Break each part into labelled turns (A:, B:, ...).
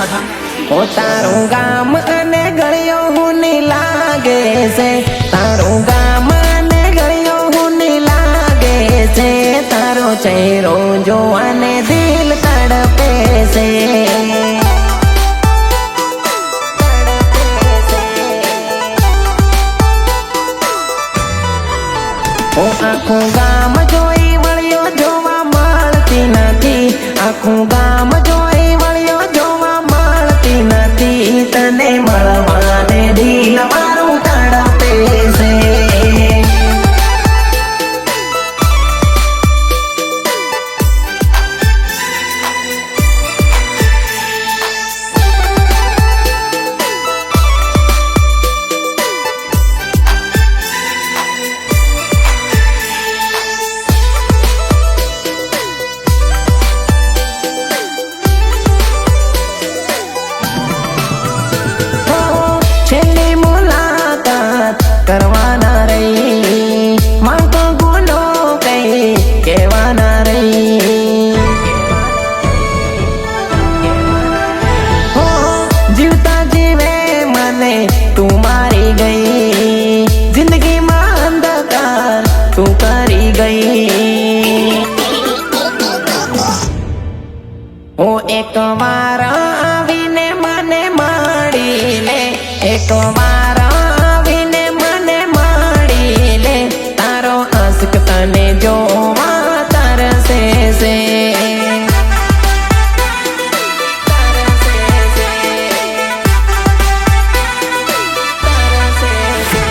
A: ओ तारू गाम अने गळियो हुनी लागे से, तारू गाम अने गळियो हुनी लागे से, तारो चेहरो जोवाने दिल तड़पे से। ओ आखू गाम जोई वळियो जोवा मळती नथी, आखू गाम जोई वळियो जोवा मळती नथी, तने मळवाने दिल मारू तड़पे से। करवाना रही मां को गुनो कई कहवाना रही, हो जीवता जीवे मने तू मारी गई, जिंदगी में अंधकार तू करी गई। ओ एक बार आवीने मने माड़ी ले, एक बार तने जो तरसे से,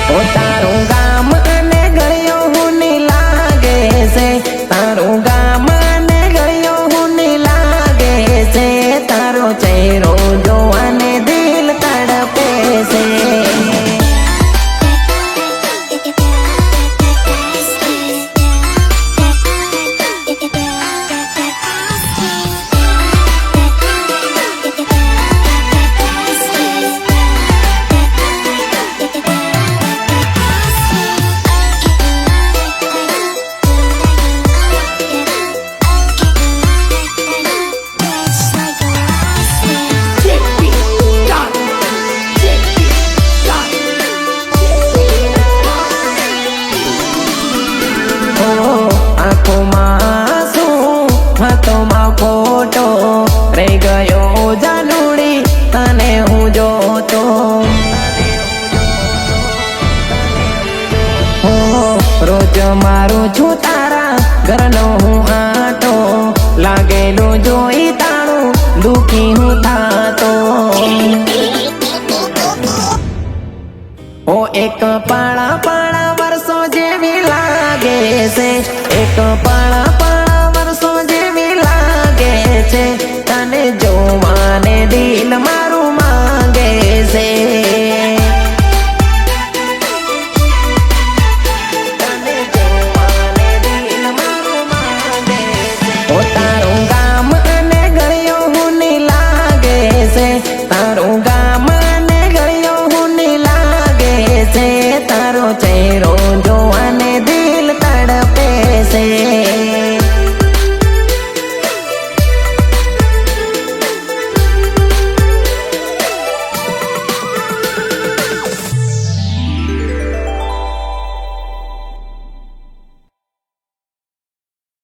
A: ओ तारू गाम अने गळियो हुनी लागे से, तारू गाम अने गळियो हुनी लागे से, तारो चेहरो जोवाने दिल तड़पे से। फोटो रही गयो जानुड़ी तने हूँ जो तो, हो रोज मारू छू तारा घरनो हूँ आटो, लागेलू जोई ताणू दुखी हूँ थातो। ओ एक पाड़ा पाड़ा वर्षो जेवी लागे से, एक